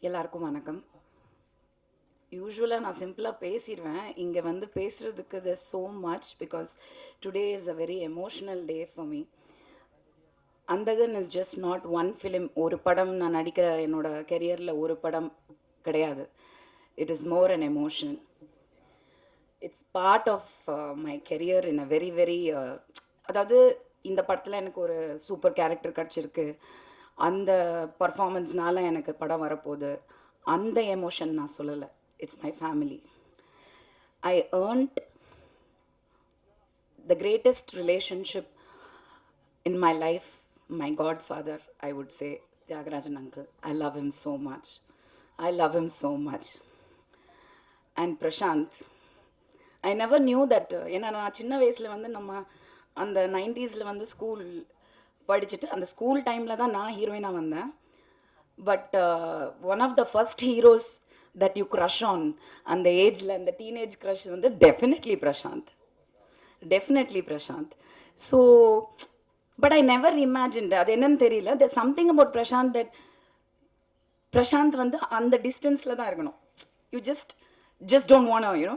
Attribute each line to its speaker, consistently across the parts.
Speaker 1: எல்லாருக்கும் வணக்கம். யூசுவலாக நான் சிம்பிளாக பேசிடுவேன். இங்கே வந்து பேசுகிறதுக்கு there's so much because today is a very emotional day for me. அந்தகன் is just not one film. ஒரு படம் நான் நடிக்கிற என்னோட கெரியரில் ஒரு படம் கிடையாது. It is more an emotion. It's part of my career in a very very அதாவது இந்த படத்தில் எனக்கு ஒரு சூப்பர் கேரக்டர் கிடச்சிருக்கு, அந்த பர்ஃபார்மன்ஸ்னால எனக்கு படம் வரப்போகுது, அந்த எமோஷன் நான் சொல்லலை. It's my family. I earned the greatest relationship in my life, my godfather, I would say, Tyagarajan uncle. I love him so much. I love him so much. And Prashant, I never knew that. ஏன்னா நான் சின்ன வயசில் வந்து நம்ம அந்த 90s வந்து school படிச்சுட்டு அந்த ஸ்கூல் டைமில் தான் நான் ஹீரோயினாக வந்தேன். But one of the first heroes that you crush on அந்த ஏஜில், அந்த டீனேஜ் க்ரஷ் வந்து definitely Prashanth. Definitely Prashanth. So but I never imagined, அது என்னன்னு தெரியல, there's something about Prashanth that Prashanth வந்து அந்த டிஸ்டன்ஸில் தான் இருக்கணும். You just don't want to, you know.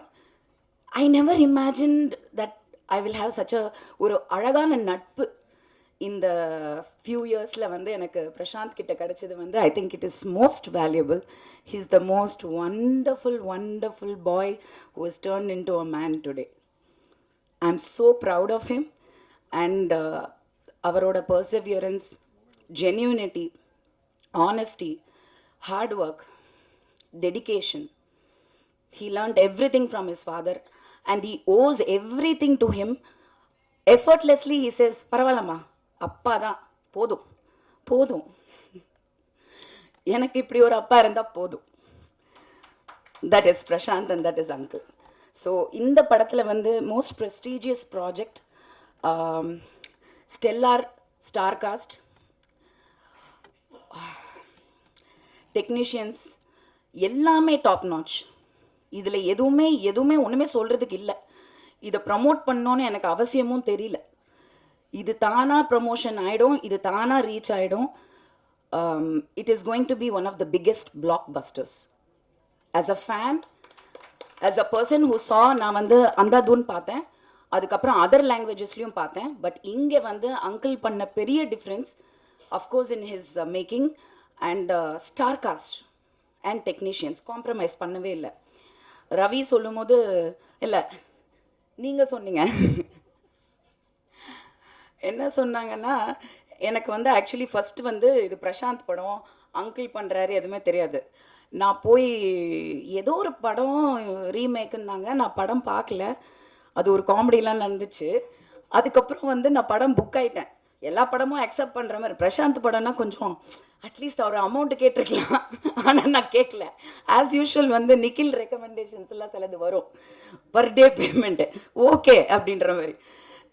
Speaker 1: I never imagined that I will have such a ஒரு அழகான நட்பு இந்த ஃபியூ இயர்ஸில் வந்து எனக்கு பிரசாந்த் கிட்ட கிடைச்சது வந்து I think it is most valuable. He is the most wonderful bye who has turned into a man today. I am so proud of him. And அவரோட perseverance, genuinity, honesty, hard work, dedication. He learned everything from his father and he owes everything to him. Effortlessly he says, பரவாயில்லம்மா, அப்பா தான், போதும் போதும், எனக்கு இப்படி ஒரு அப்பா இருந்தால் போதும். That is Prashant and that is uncle. So இந்த படத்தில் வந்து most prestigious project, stellar star cast, technicians எல்லாமே டாப் நாச். இதில் எதுவுமே ஒன்றுமே சொல்கிறதுக்கு இல்லை. இதை ப்ரமோட் பண்ணோன்னு எனக்கு அவசியமும் தெரியல. இது தானாக ப்ரமோஷன் ஆகிடும், இது தானாக ரீச் ஆகிடும். It is going to be one of the biggest blockbusters. As a fan, as a person who saw, நான் வந்து அந்தாதூன் பார்த்தேன், அதுக்கப்புறம் அதர் லாங்குவேஜஸ்லையும் பார்த்தேன். பட் இங்கே வந்து அங்கிள் பண்ண பெரிய difference of course in his making and star cast and technicians compromise பண்ணவே இல்லை. ரவி சொல்லும் போது, இல்லை நீங்கள் சொன்னீங்க, என்ன சொன்னாங்கன்னா, எனக்கு வந்து ஆக்சுவலி ஃபஸ்ட்டு வந்து இது பிரசாந்த் படம், அங்கிள் பண்ணுறாரு, எதுவுமே தெரியாது. நான் போய் ஏதோ ஒரு படம் ரீமேக்குன்னாங்க, நான் படம் பார்க்கல, அது ஒரு காமெடிலாம் நடந்துச்சு. அதுக்கப்புறம் வந்து நான் படம் புக் ஆகிட்டேன். எல்லா படமும் அக்செப்ட் பண்ணுற மாதிரி, பிரசாந்த் படம்னா கொஞ்சம் அட்லீஸ்ட் அவர் அமௌண்ட்டு கேட்டிருக்கலாம், ஆனால் நான் கேட்கல. ஆஸ் யூஷுவல் வந்து நிக்கில் ரெக்கமெண்டேஷன்ஸ் எல்லாம் சிலது வரும், பர் டே பேமெண்ட்டு, ஓகே அப்படின்ற மாதிரி.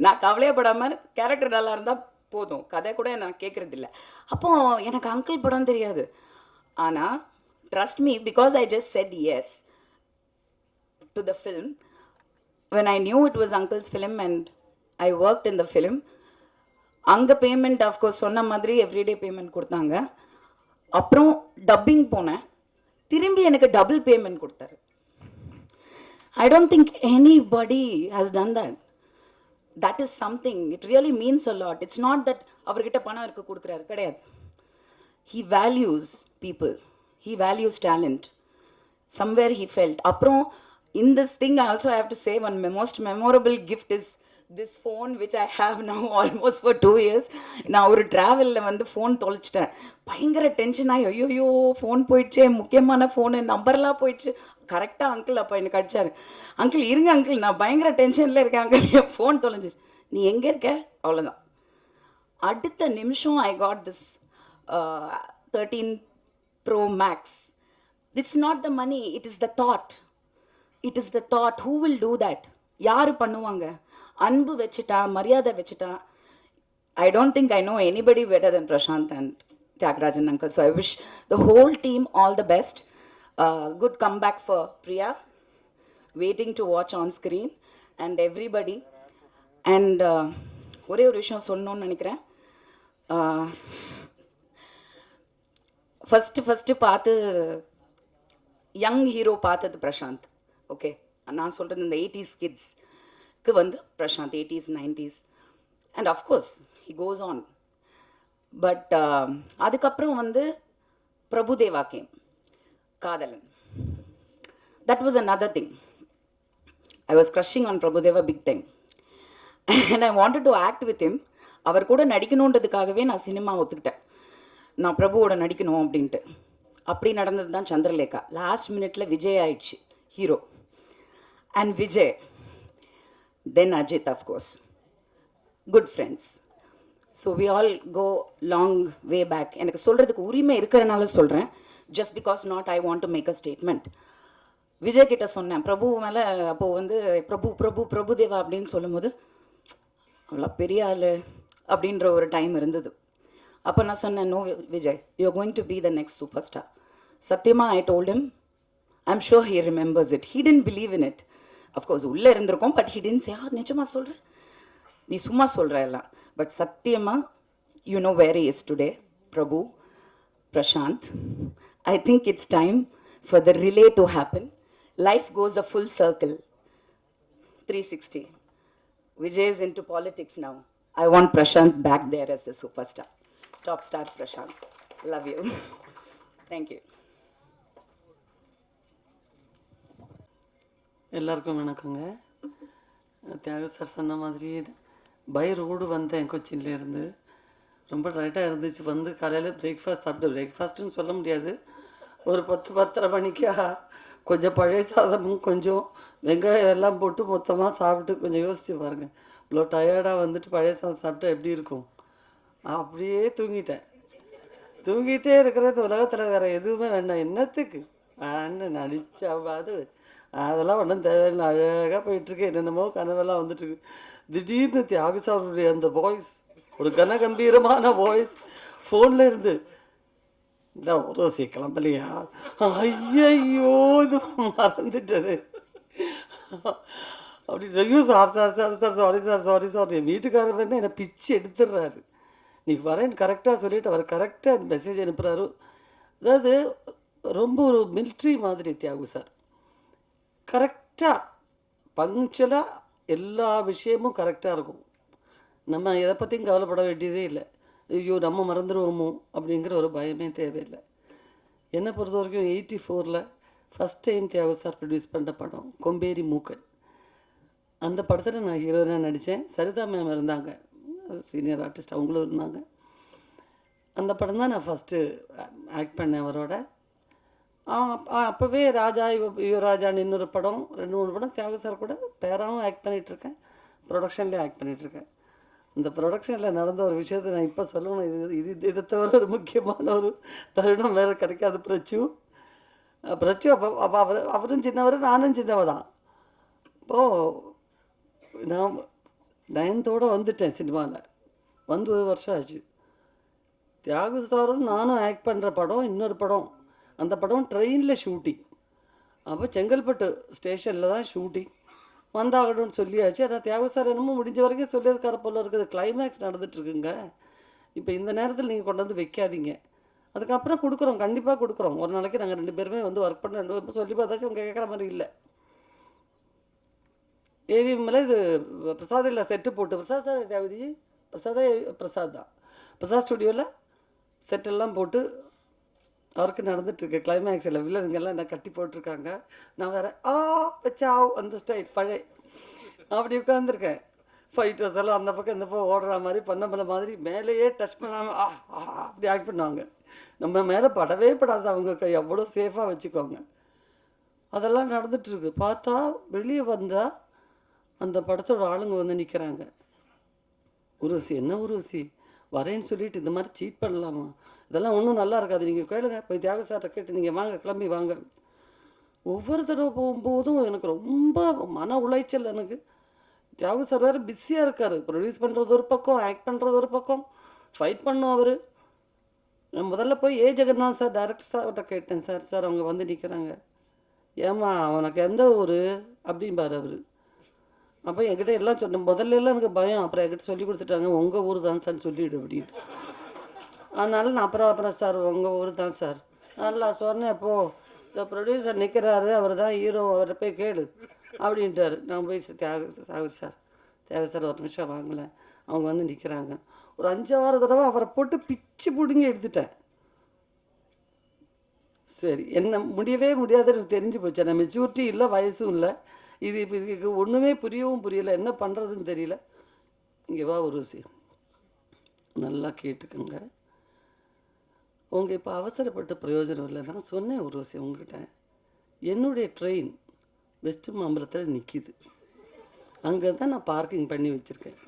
Speaker 1: நான் கவலையப்படாமல் கேரக்டர் நல்லா இருந்தால் போதும், கதை கூட நான் கேட்குறதில்ல. அப்போது எனக்கு அங்கிள் படம் தெரியாது. ஆனால் trust me, because I just said yes to the film, when I knew it was uncle's film and I worked in the film, அங்கே பேமெண்ட் ஆஃப்கோர்ஸ் சொன்ன மாதிரி எவ்ரிடே பேமெண்ட் கொடுத்தாங்க. அப்புறம் டப்பிங் போனேன், திரும்பி எனக்கு டபுள் பேமெண்ட் கொடுத்தாரு. I don't think anybody has done that. That is something, it really means a lot. It's not that அவர்கிட்ட பணம் இருக்க கொடுக்குறாரு, கிடையாது. He values people, he values talent. somewhere he felt. அப்புறம் in this thing I also have to say one most memorable gift is this phone which I have now almost for 2 years. நான் ஒரு ட்ராவலில் வந்து phone தொலைச்சிட்டேன், பயங்கர tension ஆகி, ஐயோ phone போயிடுச்சு, முக்கியமான ஃபோனு, நம்பர்லாம் போயிடுச்சு. கரெக்டாக அங்கிள் அப்போ எனக்கு அடிச்சாரு, அங்கிள் இருங்க அங்கிள், நான் பயங்கர டென்ஷனில் இருக்கேன் அங்கிள், என் ஃபோன் தொலைஞ்சிச்சு. நீ எங்கே இருக்க, அவ்வளோதான். அடுத்த நிமிஷம் I got this 13 Pro Max. It's not the money, it is the thought. It is the thought. Who will do that? யாரு பண்ணுவாங்க? அன்பு வச்சுட்டா, மரியாதை வச்சுட்டா. I don't think I know anybody better than Prashant and Tyagarajan uncle. So I wish the whole team all the best. Good comeback for Priya, waiting to watch on screen, and everybody. And ஒரே ஒரு விஷயம் சொல்லணும்னு நினைக்கிறேன். First பார்த்து young hero பார்த்தது Prashanth. Okay, நான் சொல்கிறது இந்த 80s கிட்ஸ்க்கு வந்து Prashanth 80s 90s and of course he goes on. But அதுக்கப்புறம் வந்து Prabhudeva came, Kadhalan. That was another thing. I was crushing on Prabhudeva big time. And I wanted to act with him. அவர் கூட நடிக்கணுன்றதுக்காகவே நான் சினிமா ஒத்துக்கிட்டேன். நான் பிரபுவோட நடிக்கணும் அப்படின்ட்டு. அப்படி நடந்தது தான் சந்திரலேகா. லாஸ்ட் மினிட்ல விஜய் ஆயிடுச்சு hero. And Vijay, then Ajith, of course good friends. So we all go long way back. எனக்கு சொல்கிறதுக்கு உரிமை இருக்கிறனால சொல்கிறேன். Just because not I want to make a statement. Vijay கிட்ட சொன்னேன் பிரபு மேலே. அப்போது வந்து பிரபுதேவா அப்படின்னு சொல்லும்போது அவ்வளோ பெரிய ஆள் அப்படின்ற ஒரு டைம் இருந்தது. அப்போ நான் சொன்னேன், no Vijay, you are going to be the next super star. சத்தியமாக I told him. I'm sure he remembers it. He didn't believe in it. Of course உள்ளே இருந்திருக்கோம், பட் ஹீ டென்ட் சே நிஜமாக சொல்கிறேன், நீ சும்மா சொல்கிற எல்லாம். பட் சத்தியமாக you know where is today Prabhu, Prashanth. I think it's time for the relay to happen. Life goes a full circle, 360. Vijay is into politics now. I want Prashant back there as the superstar. Top star Prashant. Love you. Thank you.
Speaker 2: எல்லாருக்கும் வணக்கங்க. தியாக sir சொன்ன மாதிரி by road வந்தேன் கொச்சின்லேருந்து. ரொம்ப ரைட்டாக இருந்துச்சு. வந்து காலையில் பிரேக்ஃபாஸ்ட் சாப்பிட்டு, பிரேக்ஃபாஸ்ட்டுன்னு சொல்ல முடியாது, ஒரு 10-10:30 மணிக்கா கொஞ்சம் பழைய சாதமும் கொஞ்சம் வெங்காயம் எல்லாம் போட்டு மொத்தமாக சாப்பிட்டு கொஞ்சம் யோசிச்சு பாருங்கள். இவ்வளோ டயர்டாக வந்துட்டு பழைய சாதம் சாப்பிட்டா எப்படி இருக்கும். அப்படியே தூங்கிட்டே இருக்கிறது. உலகத்தில் வேறு எதுவுமே வேண்டாம். என்னத்துக்கு அண்ணன் நடிச்சாவது அதெல்லாம் ஒன்றும் தேவையில்லை. அழகாக போயிட்டுருக்கு. என்னென்னமோ கனவெல்லாம் வந்துட்டுருக்கு. திடீர்னு தியாகசாருடைய அந்த வாய்ஸ், ஒரு கனகம்பீரமான வாய்ஸ் ஃபோனில் இருந்து, இல்லை ஒரு கிளம்பலையா, ஐயோ இது மறந்துட்டாரு அப்படி. ஐயோ சார் சாரி என் வீட்டுக்காரர் வேணா என்னை பிச்சு எடுத்துடுறாரு. நீ வரேன்னு கரெக்டாக சொல்லிவிட்டு அவர் கரெக்டாக மெசேஜ் அனுப்புகிறாரு. அதாவது ரொம்ப ஒரு மிலிட்ரி மாதிரி தியாகு சார். கரெக்டாக பங்க்சுவலாக எல்லா விஷயமும் கரெக்டாக இருக்கும். நம்ம எதை பற்றியும் கவலைப்பட வேண்டியதே இல்லை. ஐயோ நம்ம மறந்துடுவோமோ அப்படிங்கிற ஒரு பயமே தேவையில்லை. என்னை பொறுத்த வரைக்கும் 84 first time Thiyagu sir produce பண்ண படம் கொம்பேரி மூக்கன். அந்த படத்தில் நான் ஹீரோயினாக நடித்தேன். சரிதா மேம் இருந்தாங்க, சீனியர் ஆர்டிஸ்ட், அவங்களும் இருந்தாங்க. அந்த படம் தான் நான் ஃபஸ்ட்டு ஆக்ட் பண்ணேன் அவரோட. அப்போவே ராஜா ராஜான்னு இன்னொரு படம், 2-3 படம் தியாகு சார் கூட பேராகவும் ஆக்ட் பண்ணிகிட்ருக்கேன், ப்ரொடக்ஷன்லேயும் ஆக்ட் பண்ணிகிட்ருக்கேன். இந்த ப்ரொடக்ஷனில் நடந்த ஒரு விஷயத்தை நான் இப்போ சொல்லணும். இதை தவிர ஒரு முக்கியமான ஒரு தருணம் வேறு கிடைக்காது. பிரச்சு அப்போ அவரும் சின்னவர், நானும் சின்னவர் தான். இப்போது நான் 9th வந்துட்டேன் சினிமாவில். வந்து 1 வருஷம் ஆச்சு. தியாகு சாரும் நானும் ஆக்ட் பண்ணுற படம் இன்னொரு படம். அந்த படம் ட்ரெயினில் ஷூட்டிங். அப்போ செங்கல்பட்டு ஸ்டேஷனில் தான் ஷூட்டிங். வந்தாகணும்னு சொல்லியாச்சு. ஆனால் தியாகு சார் என்னமோ முடிஞ்ச வரைக்கும் சொல்லியிருக்கார போல இருக்குது. கிளைமேக்ஸ் நடந்துட்டுருக்குங்க, இப்போ இந்த நேரத்தில் நீங்கள் கொண்டு வந்து வைக்காதீங்க, அதுக்கப்புறம் கொடுக்குறோம், கண்டிப்பாக கொடுக்குறோம். ஒரு நாளைக்கு நாங்கள் 2 பேருமே வந்து ஒர்க் பண்ண 2 பேரும் சொல்லி பார்த்தாச்சும் உங்கள் கேட்குற மாதிரி இல்லை. ஏவிஎம்மில் இது பிரசாத் இல்லை செட்டு போட்டு, பிரசாத் சார் தியாகுஜி பிரசாத் தான், பிரசாத் ஸ்டுடியோவில் செட்டெல்லாம் போட்டு அவருக்கு நடந்துட்டுருக்கு. கிளைமேக்ஸில் வில்லனுங்கெல்லாம் என்ன கட்டி போட்டிருக்காங்க. நான் வேறு வச்சாவ் அந்த ஸ்டைல் பழைய அப்படி உட்காந்துருக்கேன். ஃபைட்டர்ஸ் எல்லாம் அந்த பக்கம் இந்த பக்கம் ஓடுற மாதிரி பண்ண மாதிரி மேலேயே டச் பண்ணாமல் அப்படி ஆக்ட் பண்ணுவாங்க. நம்ம மேலே படவே படாது அவங்க கை, எவ்வளோ சேஃபாக வச்சுக்கோங்க. அதெல்லாம் நடந்துகிட்ருக்கு. பார்த்தா வெளியே வந்தால் அந்த படத்தோட ஆளுங்க வந்து நிற்கிறாங்க. உருவசி என்ன உருவசி வரேன்னு சொல்லிட்டு இந்த மாதிரி சீட் பண்ணலாமா, இதெல்லாம் ஒன்றும் நல்லா இருக்காது, நீங்கள் கேளுங்க, போய் தியாக சார்ட்ட கேட்டு நீங்கள் வாங்க, கிளம்பி வாங்க. ஒவ்வொரு தடவை போகும்போதும் எனக்கு ரொம்ப மன உளைச்சல். எனக்கு தியாகு சார் வேறு பிஸியாக இருக்கார். ப்ரொடியூஸ் பண்ணுறது ஒரு பக்கம், ஆக்ட் பண்ணுறது ஒரு பக்கம், ஃபைட் பண்ணோம் அவர். நான் முதல்ல போய் ஜெகநாத் சார் டைரக்டர் சார்கிட்ட கேட்டேன். சார் அவங்க வந்து நிற்கிறாங்க. ஏம்மா அவனுக்கு எந்த ஊர் அப்படிம்பார் அவர். அப்போ என்கிட்ட எல்லாம் சொன்னேன். முதல்ல எல்லாம் எனக்கு பயம், அப்புறம் என்கிட்ட சொல்லி கொடுத்துட்டாங்க, உங்கள் ஊர் தான் சார் சொல்லிவிடு அப்படின்ட்டு. அதனால நான் அப்புறம் சார் உங்கள் ஊர் தான் சார் நல்லா சொன்னேன். இப்போது இந்த ப்ரொடியூசர் நிற்கிறாரு, அவர் தான் ஹீரோ, அவரை போய் கேளு அப்படின்ட்டாரு. நான் போய் தேவை சார் ஒரு நிமிஷம் வாங்கலை, அவங்க வந்து நிற்கிறாங்க. ஒரு 5-6 தடவை அவரை போட்டு பிச்சு பிடுங்கி எடுத்துட்டேன். சரி, என்ன முடியவே முடியாது எனக்கு தெரிஞ்சு போச்சு. நான் மெச்சூரிட்டி இல்லை, வயசும் இல்லை. இப்போ இதுக்கு ஒன்றுமே புரியவும் புரியலை, என்ன பண்ணுறதுன்னு தெரியல. இங்கே வா ஒரு விஷயம் நல்லா கேட்டுக்கோங்க. உங்கள் இப்போ அவசரப்பட்டு பிரயோஜனம் இல்லை. நான் சொன்னேன் ஒரு விஷயம் உங்ககிட்ட. என்னுடைய ட்ரெயின் வெஸ்ட் மாம்பலத்தில் நிற்கிது. அங்கே தான் நான் பார்க்கிங் பண்ணி வச்சுருக்கேன்.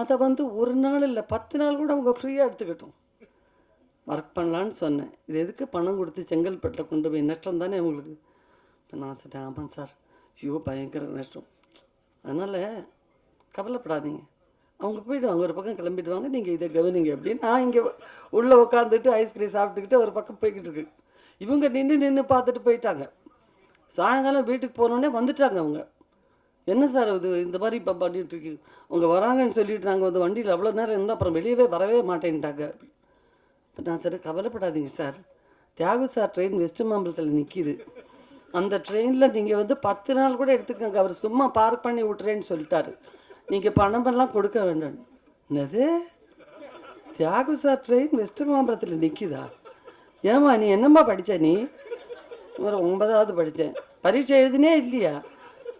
Speaker 2: அதை வந்து ஒரு நாள் இல்லை 10 நாள் கூட அவங்க ஃப்ரீயாக எடுத்துக்கிட்டோம். ஒர்க் பண்ணலான்னு சொன்னேன். இது எதுக்கு பணம் கொடுத்து செங்கல்பட்டில் கொண்டு போய் நஷ்டம் தானே உங்களுக்கு. இப்போ நான் சொன்னேன், ஆமாம் சார், ஐயோ பயங்கர நஷ்டம், அதனால் கவலைப்படாதீங்க, அவங்க போய்டுவாங்க, ஒரு பக்கம் கிளம்பிடுவாங்க, நீங்கள் இதை கவனிங்க அப்படின்னு. நான் இங்கே உள்ளே உட்காந்துட்டு ஐஸ்கிரீம் சாப்பிட்டுக்கிட்டு ஒரு பக்கம் போய்கிட்டு இருக்கு. இவங்க நின்று பார்த்துட்டு போயிட்டாங்க. சாயங்காலம் வீட்டுக்கு போனோடனே வந்துட்டாங்க அவங்க. என்ன சார் இது இந்த மாதிரி இப்போ பண்ணிகிட்ருக்கு, அவங்க வராங்கன்னு சொல்லிட்டு நாங்கள் வந்து வண்டியில் அவ்வளோ நேரம் இருந்தால் அப்புறம் வெளியவே வரவே மாட்டேன்ட்டாங்க. இப்போ நான் சரி கவலைப்படாதீங்க sir, Thyagu sir train west மாம்பலத்தில் நிற்கிது, அந்த ட்ரெயினில் நீங்கள் வந்து 10 நாள் கூட எடுத்துக்கோங்க, அவர் சும்மா பார்க் பண்ணி விட்டுறேன்னு சொல்லிட்டாரு, நீங்கள் பணமெல்லாம் கொடுக்க வேண்டாம். என்னது, தியாகு சார் ட்ரெயின் வெஸ்ட் மாம்பலத்தில் நிற்கிதா? ஏம்மா நீ என்னம்மா படித்த? நீ ஒரு 9வது படித்தேன். பரீட்சை எழுதினே இல்லையா?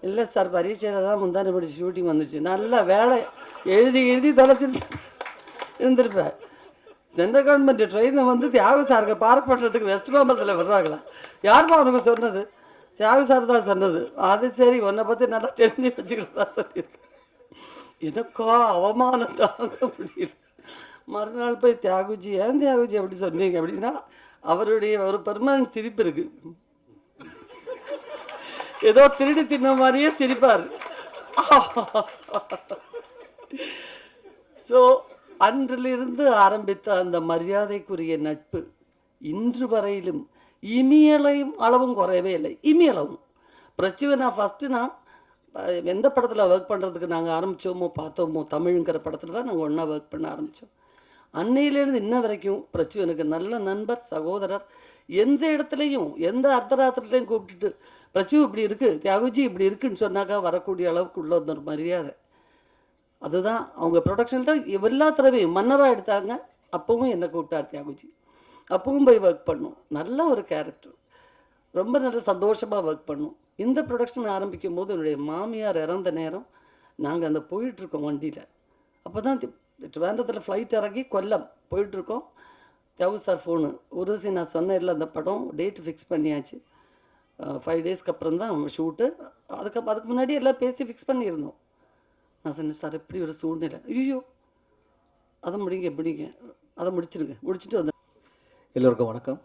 Speaker 2: இல்லை சார், பரீட்சையில் தான் முந்தானே படி ஷூட்டிங் வந்துச்சு. நல்ல வேலை, எழுதி தொலைச்சிட்டு இருந்திருப்பேன். சென்ட்ரல் கவர்மெண்ட் ட்ரெயினை வந்து தியாகு சாருக்கு பார்க் பண்ணுறதுக்கு வெஸ்ட் மாம்பலத்தில் விடுறாங்களா? யாருமா அவனுக்கு சொன்னது? தியாகு சார் தான் சொன்னது. அது சரி, உன்னை பற்றி நல்லா தெரிஞ்சு வச்சுக்கிட்டு தான் சொல்லியிருக்கேன். எனக்கா அவமானம் தாங்க முடியல. மறுநாள் போய் தியாகுஜி, ஏன் தியாகுஜி அப்படி சொன்னீங்க அப்படின்னா, அவருடைய ஒரு பெர்மனன்ட் சிரிப்பு இருக்குது. ஏதோ திருடி தின்ன மாதிரியே சிரிப்பார். ஸோ அன்றிலிருந்து ஆரம்பித்த அந்த மரியாதைக்குரிய நட்பு இன்று வரையிலும் இமியலையும் அளவும் குறையவே இல்லை. இமியளவும் பிரச்சுவை நான் ஃபஸ்ட்டு நான் எந்த படத்தில் ஒர்க் பண்ணுறதுக்கு நாங்கள் ஆரம்பித்தோமோ பார்த்தோமோ, தமிழுங்கிற படத்தில் தான் நாங்கள் ஒன்றா ஒர்க் பண்ண ஆரம்பித்தோம். அன்னையிலேருந்து இன்ன வரைக்கும் பிரச்சு எனக்கு நல்ல நண்பர், சகோதரர். எந்த இடத்துலையும் எந்த அர்த்தராத்திரிலையும் கூப்பிட்டுட்டு பிரச்சு இப்படி இருக்குது, தியாகுஜி இப்படி இருக்குன்னு சொன்னாக்கா வரக்கூடிய அளவுக்கு உள்ள ஒரு மரியாதை. அதுதான் அவங்க ப்ரொடக்ஷனில் எல்லா தடவையும் மன்னவா எடுத்தாங்க, அப்பவும் என்னை கூப்பிட்டார் தியாகுஜி, அப்பவும் போய் ஒர்க் பண்ணும். நல்ல ஒரு கேரக்டர், ரொம்ப நல்ல சந்தோஷமாக ஒர்க் பண்ணும். இந்த ப்ரொடக்ஷன் ஆரம்பிக்கும் போது என்னுடைய மாமியார் இறந்த நேரம் நாங்கள் அந்த போயிட்டுருக்கோம் வண்டியில். அப்போ தான் ட்ரிவாண்டத்தில் ஃப்ளைட் இறங்கி கொல்லம் போயிட்டுருக்கோம். தியாகு சார் ஃபோனு, உருசி நான் சொன்னேன் இல்லை அந்த படம் டேட்டு ஃபிக்ஸ் பண்ணியாச்சு, 5 டேஸ்க்கு அப்புறம் தான் ஷூட்டு, அதுக்கு முன்னாடி எல்லாம் பேசி ஃபிக்ஸ் பண்ணியிருந்தோம். நான் சொன்னேன், சார் எப்படி ஒரு சூழ்நிலை, ஐயோ அதை முடிங்க அதை முடிச்சுட்டு வந்தேன்.
Speaker 3: எல்லோருக்கும் வணக்கம்.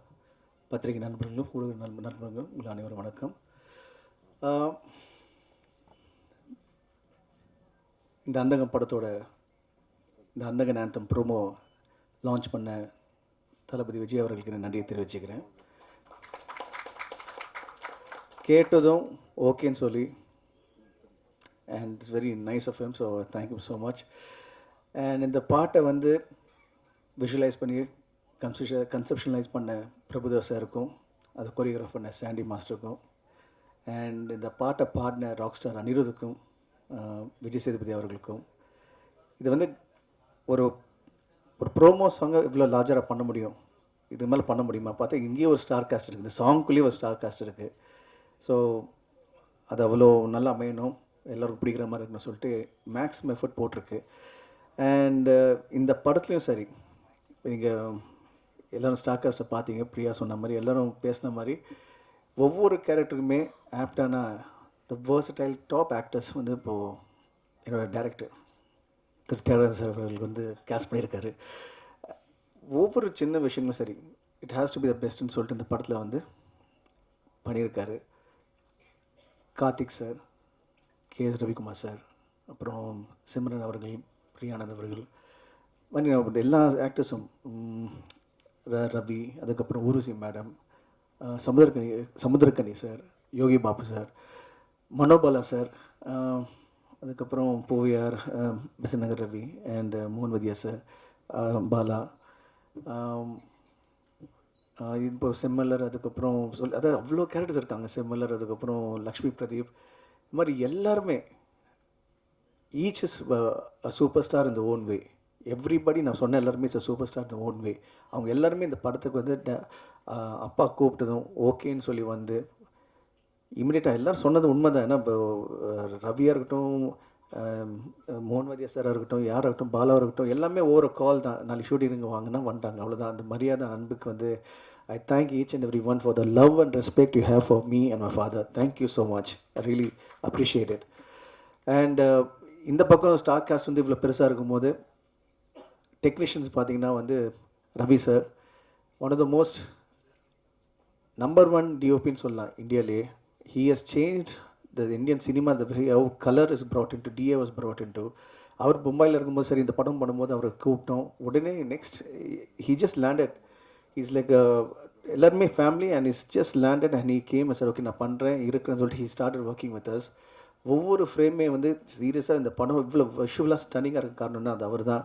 Speaker 3: பத்திரிகை நண்பர்களும் ஊடக நண்பர்களும் உங்கள் அனைவரும் வணக்கம். இந்த அந்தகம் படத்தோட இந்த அந்தகன் ஆந்தம் ப்ரோமோ லான்ச் பண்ண தளபதி விஜய் அவர்களுக்கு நான் நன்றியை தெரிவிச்சுக்கிறேன். கேட்டதும் ஓகேன்னு சொல்லி, and it's very nice of him, so thank you so much. And இந்த பாட்டை வந்து விஷுவலைஸ் பண்ணி கன்செப்ஷனலைஸ் பண்ண பிரபுதேவ் சாருக்கும், அதை கொரியோகிராஃப் பண்ண சாண்டி மாஸ்டருக்கும், அண்ட் இந்த பாட்டை பாடின ராக் ஸ்டார் அனிருத்துக்கும், விஜய் சேதுபதி அவர்களுக்கும். இது வந்து ஒரு ப்ரோமோ சாங்கை இவ்வளோ லார்ஜராக பண்ண முடியும், இது மேலே பண்ண முடியுமா பார்த்தா இங்கேயே ஒரு ஸ்டார் காஸ்ட் இருக்குது, இந்த சாங்குள்ளேயே ஒரு ஸ்டார் காஸ்ட் இருக்குது. ஸோ அது அவ்வளோ நல்லா அமையணும், எல்லோருக்கும் பிடிக்கிற மாதிரி இருக்கணும்னு சொல்லிட்டு மேக்ஸிமம் எஃபர்ட் போட்டிருக்கு. அண்டு இந்த படத்துலையும் சரி, நீங்கள் எல்லோரும் ஸ்டார் காஸ்ட்டை பார்த்தீங்க, பிரியா சொன்ன மாதிரி எல்லோரும் பேசின மாதிரி ஒவ்வொரு கேரக்டருக்குமே ஆப்டான த வேர்சடைல் டாப் ஆக்டர்ஸ் வந்து இப்போது என்னோடய டைரக்டர் திரு தியாகராஜன் சார் அவர்களுக்கு வந்து கேஸ்ட் பண்ணியிருக்காரு. ஒவ்வொரு சின்ன விஷயங்களும் சரி, இட் ஹேஸ் டு பி த பெஸ்ட்னு சொல்லிட்டு இந்த படத்தில் வந்து பண்ணியிருக்காரு. Karthik sir, KS Ravikumar sir, அப்புறம் சிம்ரன் அவர்கள், பிரியானந்த் அவர்கள், மாதிரி எல்லா ஆக்டர்ஸும், ரவி, அதுக்கப்புறம் ஊருசி madam, Samuthirakani sir, Yogi Babu sir, Manobala sir, அதுக்கப்புறம் போவியார், பெசநகர் ரவி அண்ட் மோகன்வதியா சார், பாலா, இப்போ செம்மலர், அதுக்கப்புறம் அதாவது அவ்வளோ கேரக்டர்ஸ் இருக்காங்க. செம்மலர், அதுக்கப்புறம் லக்ஷ்மி பிரதீப், இது மாதிரி எல்லாருமே each is a super star in the own way. Everybody நான் சொன்ன எல்லாருமே is a super star in the own way. அவங்க எல்லாருமே இந்த படத்துக்கு வந்து அப்பா கூப்பிட்டதும் ஓகேன்னு சொல்லி வந்து இமிடியேட்டாக எல்லோரும் சொன்னது உண்மை தான். ஏன்னா இப்போ ரவியாக இருக்கட்டும், மோகன்வாதியா சாராக இருக்கட்டும், யாராக இருக்கட்டும், பாலாவாக இருக்கட்டும், எல்லாமே ஒவ்வொரு கால் தான். நாளைக்கு ஷூட்டிங் இங்கே வாங்கினா வந்துட்டாங்க, அவ்வளோதான். அந்த மரியாதை அன்புக்கு வந்து I thank each and every one for the love and respect you have for me and my father. Thank you so much. I really appreciate it. And இந்த பக்கம் ஸ்டார் காஸ்ட் வந்து இவ்வளோ பெருசாக இருக்கும்போது டெக்னீஷியன்ஸ் பார்த்தீங்கன்னா வந்து Ravi sir one of the most number 1 டிஓபின்னு சொல்லலாம் இந்தியாவிலே. He has changed the Indian cinema, the way how color is brought into, DA was brought into. அவர் மும்பையில் இருக்கும்போது சரி, இந்த படம் பண்ணும்போது அவரை கூப்பிட்டோம். உடனே next he just landed. He's like எல்லாருமே family and is just landed and he came and said, okay நான் பண்ணுறேன் இருக்கிறேன்னு சொல்லிட்டு he started working with us. ஒவ்வொரு ஃப்ரேமே வந்து சீரியஸாக இந்த படம் இவ்வளோ விஷுவலாக ஸ்டன்னிங்காக இருக்க காரணம்னா அது அவர் தான்.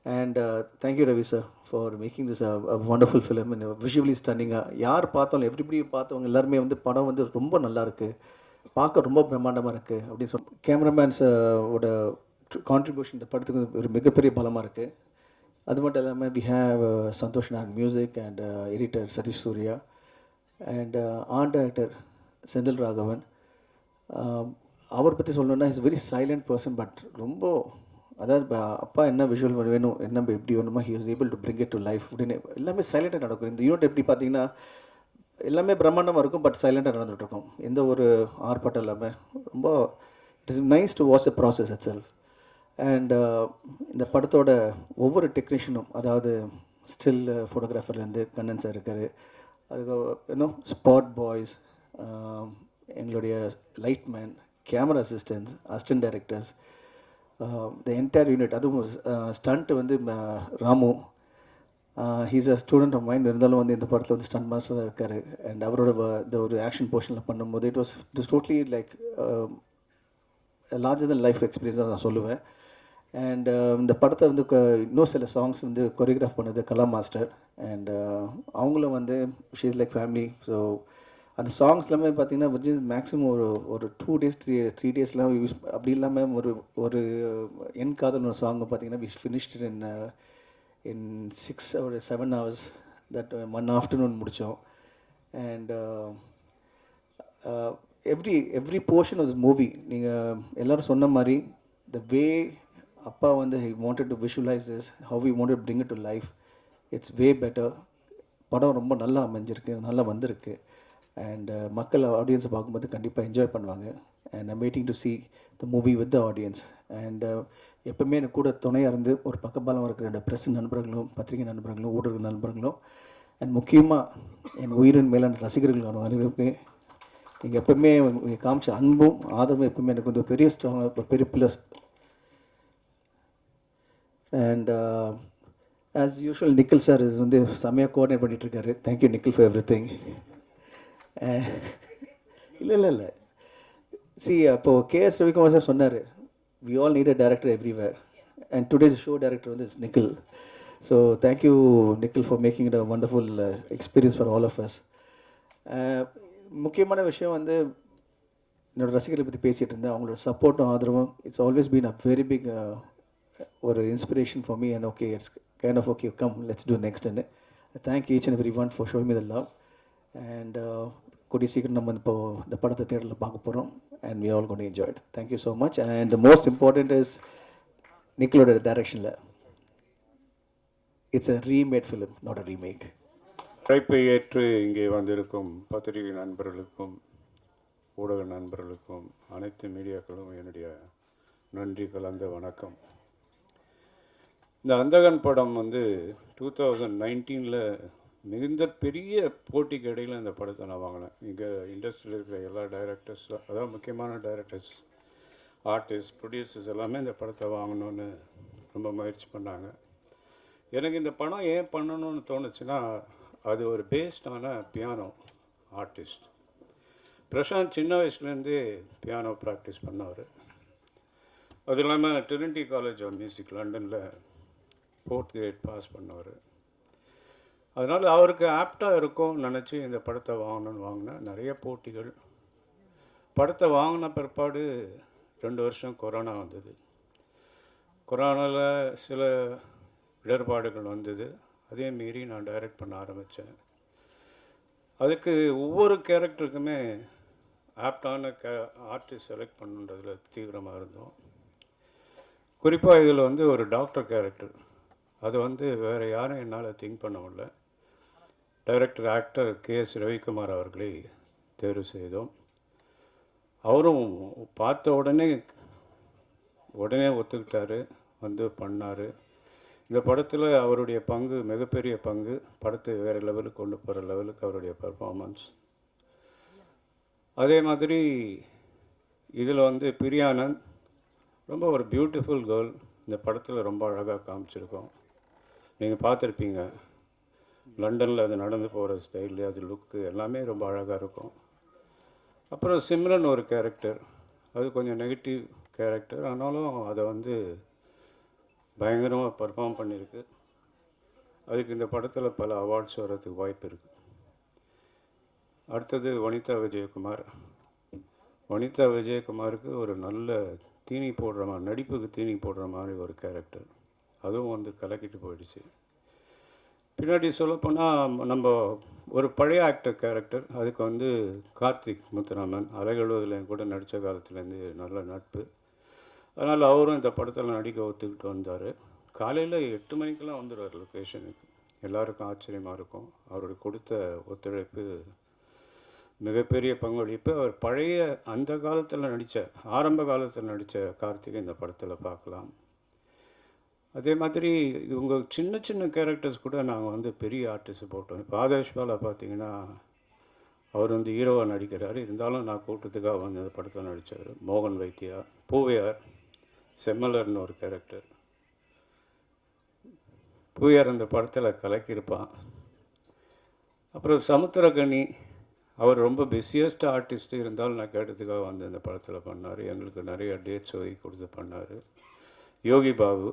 Speaker 3: And thank you Ravi sir for making this wonderful film இந்த விஷுவலி ஸ்டன்னிங்காக. யார் பார்த்தாலும் எவ்ரிபடி பார்த்தவங்க எல்லாருமே வந்து படம் வந்து ரொம்ப நல்லா இருக்குது, பார்க்க ரொம்ப பிரம்மாண்டமாக இருக்குது அப்படின்னு சொல்லி கேமராமேன்ஸோட கான்ட்ரிபியூஷன் இந்த படத்துக்கு ஒரு மிகப்பெரிய பலமாக இருக்குது. அது மட்டும் இல்லாமல் வி ஹேவ் சந்தோஷ் நாக் music and editor Sathish Suriya and art director Senthil Raghavan. அவர் பற்றி சொல்லணுன்னா is very silent person, but ரொம்ப அதாவது அப்பா என்ன விஷுவல் வேணும், என்ன எப்படி வேணுமோ he was able to bring it to life. உடனே எல்லாமே சைலண்டாக நடக்கும். இந்த யூனிட் எப்படி பார்த்தீங்கன்னா எல்லாமே பிரம்மாண்டமாக இருக்கும், பட் சைலண்டாக நடந்துகிட்ருக்கும், எந்த ஒரு ஆர்ப்பாட்டம் இல்லாமல். ரொம்ப it is nice to watch the process it self. And இந்த படத்தோட ஒவ்வொரு டெக்னீஷியனும், அதாவது ஸ்டில் ஃபோட்டோகிராஃபர்லேருந்து கண்ணன் சார் இருக்கார், அதுக்கு இன்னும் ஸ்பாட் பாய்ஸ், எங்களுடைய lightman, camera assistants, assistant directors, the entire unit. அதுவும் ஸ்டண்ட்டு வந்து Ramu, he's a student of mind, இருந்தாலும் வந்து இந்த படத்தில் வந்து ஸ்டண்ட் மாஸ்டராக இருக்கார். அண்ட் அவரோட இந்த ஒரு ஆக்ஷன் போர்ஷனில் பண்ணும்போது it was totally like larger than life experience தான் நான் சொல்லுவேன். அண்ட் இந்த படத்தை வந்து இன்னும் சில சாங்ஸ் வந்து கொரியோகிராஃப் பண்ணது கலா மாஸ்டர். அண்ட் அவங்களும் வந்து she is like family. So அந்த சாங்ஸ் எல்லாமே பார்த்தீங்கன்னா வித்தின் மேக்ஸிமம் ஒரு 2 days 3 daysலாம் யூஸ் அப்படி இல்லாமல் ஒரு என் காதல் ஒரு சாங்கை பார்த்தீங்கன்னா we finished in 6 or 7 hours. That 1 afternoon முடித்தோம். And every portion of this movie நீங்கள் எல்லோரும் சொன்ன மாதிரி த வே அப்பா வந்து he wanted to visualize this, how we wanted to bring it to life, it's way better. படம் ரொம்ப நல்லா அமைஞ்சிருக்கு, நல்லா வந்திருக்கு. அண்ட் மக்கள் ஆடியன்ஸை பார்க்கும்போது கண்டிப்பாக என்ஜாய் பண்ணுவாங்க. And I'm waiting to see the movie with the audience. And எப்பவுமே எனக்கு கூட துணையாக இருந்து ஒரு பக்கபலம் இருக்கிற என்னோட ப்ரெஸ் நண்பர்களும், பத்திரிகை நண்பர்களும், ஊடக நண்பர்களும், அண்ட் முக்கியமாக என் உயிரின் மேலான ரசிகர்களான அனைவருமே நீங்கள் எப்பவுமே நீங்கள் காமிச்ச அன்பும் ஆதரவும் எப்பவுமே எனக்கு வந்து பெரிய ஸ்ட்ராங்காக ஒரு பெரிய plus. And as usual Nikhil sir இது வந்து செம்மையாக கோஆர்டினேட் பண்ணிகிட்ருக்காரு. Thank you Nikhil for everything. இல்லை சி அப்போது கேஎஸ் ரவிக்குமார் சார் சொன்னார் we all need a director everywhere, and today's show director வந்து is Nikhil. So thank you Nikhil for making it a wonderful experience for all of us. முக்கியமான விஷயம் வந்து என்னோடய ரசிகர்களை பற்றி பேசிகிட்டு இருந்தேன். அவங்களோட சப்போர்ட்டும் ஆதரவும் it's always been a very big ஒரு inspiration for me. And okay it's kind of okay come let's do next. And thank each and every one for showing me the love. And கூடிய சீக்கிரம் நம்ம இப்போ இந்த படத்தை தேட்டரில் பார்க்க போகிறோம். And we all gonna enjoy it. Thank you so much. And the most important is நிக்கிலோட டைரக்ஷனில் it's a remade film, not a remake.
Speaker 4: அழைப்பை ஏற்று இங்கே வந்திருக்கும் பத்திரிகை நண்பர்களுக்கும் ஊடக நண்பர்களுக்கும் அனைத்து மீடியாக்களும் என்னுடைய நன்றி கலந்த வணக்கம். இந்த அந்தகன் படம் வந்து 2019 மிகுந்த பெரிய போட்டிக்கு இடையில் இந்த படத்தை நான் வாங்கினேன். இங்கே இண்டஸ்ட்ரியில் இருக்கிற எல்லா டைரக்டர்ஸ், அதாவது முக்கியமான டைரக்டர்ஸ், ஆர்டிஸ்ட், ப்ரொடியூசர்ஸ் எல்லாமே இந்த படத்தை வாங்கணுன்னு ரொம்ப முயற்சி பண்ணாங்க. எனக்கு இந்த படம் ஏன் பண்ணணும்னு தோணுச்சுன்னா, அது ஒரு பேஸ்டான பியானோ ஆர்டிஸ்ட். பிரசாந்த் சின்ன வயசுலேருந்தே பியானோ ப்ராக்டிஸ் பண்ணவர். அது இல்லாமல் ட்ரினிட்டி காலேஜ் ஆஃப் மியூசிக் லண்டனில் 4th grade பாஸ் பண்ணவர். அதனால் அவருக்கு ஆப்டாக இருக்கும்னு நினச்சி இந்த படத்தை வாங்கணும்னு வாங்கினேன். நிறைய போட்டிகள். படத்தை வாங்கின பிற்பாடு 2 வருஷம் கொரோனா வந்தது. கொரோனாவில் சில இடர்பாடுகள் வந்தது. அதே மீறி நான் டைரக்ட் பண்ண ஆரம்பித்தேன். அதுக்கு ஒவ்வொரு கேரக்டருக்குமே ஆப்டான ஆர்டிஸ்ட் செலக்ட் பண்ணுன்றதில் தீவிரமாக இருந்தோம். குறிப்பாக இதில் வந்து ஒரு டாக்டர் கேரக்டர், அது வந்து வேறு யாரும் என்னால் திங்க் பண்ண முடியல. Director actor KS. ரவிக்குமார் அவர்களை தேர்வு செய்தோம். அவரும் பார்த்த உடனே ஒத்துக்கிட்டார், வந்து பண்ணார். இந்த படத்தில் அவருடைய பங்கு மிகப்பெரிய பங்கு. படத்தை வேறு லெவலுக்கு கொண்டு போகிற லெவலுக்கு அவருடைய பர்ஃபார்மன்ஸ். அதே மாதிரி இதில் வந்து பிரியானந்த் ரொம்ப ஒரு பியூட்டிஃபுல் கேர்ள். இந்த படத்தில் ரொம்ப அழகாக காமிச்சிருக்கோம். நீங்கள் பார்த்துருப்பீங்க, லண்டனில் அது நடந்து போகிற ஸ்டைலு, அது லுக்கு எல்லாமே ரொம்ப அழகாக இருக்கும். அப்புறம் சிம்ரன் ஒரு கேரக்டர், அது கொஞ்சம் நெகட்டிவ் கேரக்டர், ஆனாலும் அதை வந்து பயங்கரமாக பர்ஃபார்ம் பண்ணியிருக்கு. அதுக்கு இந்த படத்தில் பல அவார்ட்ஸ் வர்றதுக்கு வாய்ப்பு இருக்குது. அடுத்தது வனிதா விஜயகுமார். வனிதா விஜயகுமாருக்கு ஒரு நல்ல தீனி போடுற மாதிரி, நடிப்புக்கு தீனி போடுற மாதிரி ஒரு கேரக்டர், அதுவும் வந்து கலக்கிட்டு போயிடுச்சு. பின்னாடி சொல்லப்போனால் நம்ம ஒரு பழைய ஆக்டர் கேரக்டர், அதுக்கு வந்து கார்த்திக் முத்துராமன் அலைகழுவதில் கூட நடித்த காலத்துலேருந்து நல்ல நட்பு. அதனால் அவரும் இந்த படத்தில் நடிக்க ஒத்துக்கிட்டு வந்தார். காலையில் 8 மணிக்கெல்லாம் வந்துடுவார் லொக்கேஷனுக்கு. எல்லாருக்கும் ஆச்சரியமாக இருக்கும். அவருடைய கொடுத்த ஒத்துழைப்பு மிகப்பெரிய பங்களிப்பு. அவர் பழைய அந்த காலத்தில் ஆரம்ப காலத்தில் நடித்த கார்த்திகை இந்த படத்தில் பார்க்கலாம். அதே மாதிரி இவங்க சின்ன சின்ன கேரக்டர்ஸ் கூட நாங்கள் வந்து பெரிய ஆர்டிஸ்ட் போட்டோம். இப்போ ஆதேஷ்பாலா பார்த்தீங்கன்னா அவர் வந்து ஹீரோவாக நடிக்கிறார். இருந்தாலும் நான் கூட்டத்துக்காக வந்து இந்த படத்தில் நடித்தார். மோகன் வைத்தியா, பூவையார், செம்மலர்னு ஒரு கேரக்டர். பூவையார் அந்த படத்தில் கலக்கியிருப்பான். அப்புறம் சமுத்திரகனி, அவர் ரொம்ப பிஸியஸ்ட் ஆர்டிஸ்ட்டு, இருந்தாலும் நான் கேட்டதுக்காக வந்து இந்த படத்தில் பண்ணார். எங்களுக்கு நிறைய டேட்ஸ் ஒதுக்கி கொடுத்து பண்ணார். யோகி பாபு,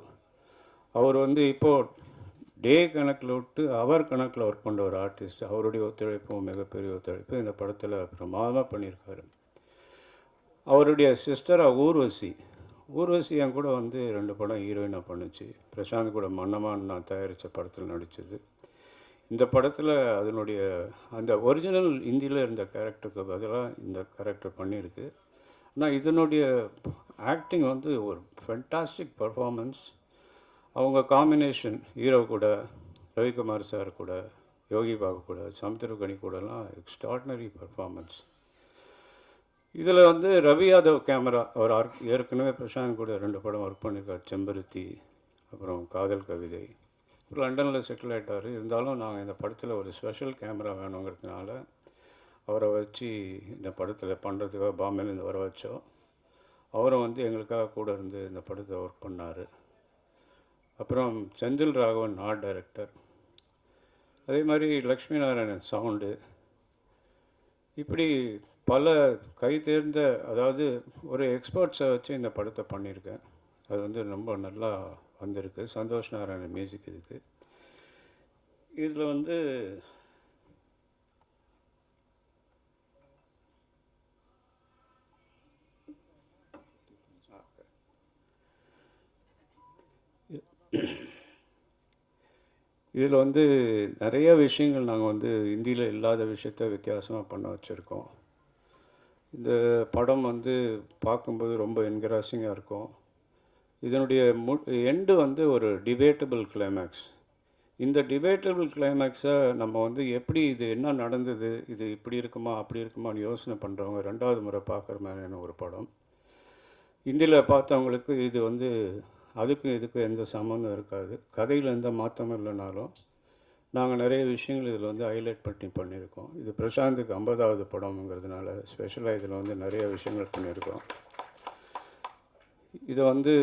Speaker 4: அவர் வந்து இப்போது டே கணக்கில் விட்டு அவர் கணக்கில் ஒர்க் பண்ணுற ஒரு ஆர்டிஸ்ட். அவருடைய ஒத்துழைப்பும் மிகப்பெரிய ஒத்துழைப்பு. இந்த படத்தில் பிரமாதமாக பண்ணியிருக்காரு. அவருடைய சிஸ்டராக ஊர்வசி என் கூட வந்து 2 படம் ஹீரோயினாக பண்ணுச்சு. பிரசாந்த் கூட மன்னமான் நான் தயாரித்த படத்தில் நடித்தது. இந்த படத்தில் அதனுடைய அந்த ஒரிஜினல் ஹிந்தியில் இருந்த கேரக்டருக்கு பதிலாக இந்த கேரக்டர் பண்ணியிருக்கு. ஆனால் இதனுடைய ஆக்டிங் வந்து ஒரு ஃபென்டாஸ்டிக் பர்ஃபார்மன்ஸ். அவங்க காம்பினேஷன் ஹீரோ கூட, ரவிக்குமார் சார் கூட, யோகி பாபு கூட, சமுத்திரகனி கூடலாம் எக்ஸ்ட்ராடினரி பர்ஃபார்மன்ஸ். இதில் வந்து ரவி யாதவ் கேமரா, அவர் ஏற்கனவே பிரசாந்த் கூட 2 படம் ஒர்க் பண்ணியிருக்கார். செம்பருத்தி, அப்புறம் காதல் கவிதை. லண்டனில் செட்டில் ஆகிட்டார். இருந்தாலும் நாங்கள் இந்த படத்தில் ஒரு ஸ்பெஷல் கேமரா வேணுங்கிறதுனால அவரை வச்சு இந்த படத்தில் பண்ணுறதுக்காக பாம்பேலேருந்து வர வச்சோம். அவரும் வந்து எங்களுக்காக கூட இருந்து இந்த படத்தை ஒர்க் பண்ணார். அப்புறம் செந்தில் ராகவன் ஆர்ட் டைரக்டர். அதே மாதிரி லக்ஷ்மி நாராயணன் சவுண்டு. இப்படி பல கை தேர்ந்த, அதாவது ஒரு எக்ஸ்பர்ட்ஸை வச்சு இந்த படத்தை பண்ணியிருக்கேன். அது வந்து ரொம்ப நல்லா வந்திருக்கு. சந்தோஷ் நாராயணன் மியூசிக் இதுக்கு. இதில் வந்து இதில் வந்து நிறைய விஷயங்கள் நாங்கள் வந்து இந்தியில் இல்லாத விஷயத்த வித்தியாசமாக பண்ண வச்சுருக்கோம். இந்த படம் வந்து பார்க்கும்போது ரொம்ப என்கரேஜிங்காக இருக்கும். இதனுடைய எண்டு வந்து ஒரு டிபேட்டபிள் கிளைமேக்ஸ். இந்த டிபேட்டபிள் கிளைமேக்ஸை நம்ம வந்து எப்படி இது என்ன நடந்தது, இது இப்படி இருக்குமா அப்படி இருக்குமான்னு யோசனை பண்ணுறவங்க 2வது முறை பார்க்குற மாதிரியான ஒரு படம். இந்தியில் பார்த்தவங்களுக்கு இது வந்து அதுக்கும் இதுக்கும் எந்த சம்மந்தம் இருக்காது. கதையில் எந்த மாற்றமும் இல்லைனாலும் நாங்கள் நிறைய விஷயங்கள் இதில் வந்து ஹைலைட் பண்ணியிருக்கோம். இது பிரசாந்துக்கு 50வது படம்ங்கிறதுனால ஸ்பெஷலாக இதில் வந்து நிறைய விஷயங்கள் பண்ணியிருக்கோம். இதை வந்து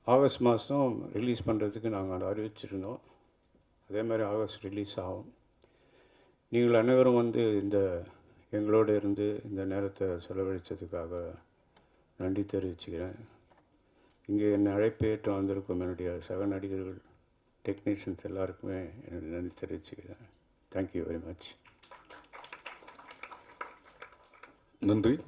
Speaker 4: ஆகஸ்ட் மாதம் ரிலீஸ் பண்ணுறதுக்கு நாங்கள் அறிவிச்சிருந்தோம். அதே மாதிரி ஆகஸ்ட் ரிலீஸ் ஆகும். நீங்கள் அனைவரும் வந்து எங்களோடு இருந்து இந்த நேரத்தை செலவழித்ததுக்காக நன்றி தெரிவிச்சுக்கிறேன். இங்கே என்னை அழைப்பு ஏற்று வந்திருக்கும் என்னுடைய சக நடிகர்கள் டெக்னீஷியன்ஸ் எல்லாருக்குமே என்னுடைய நன்றி தெரிவிச்சுக்கிறேன். Thank you very much.
Speaker 5: நன்றி.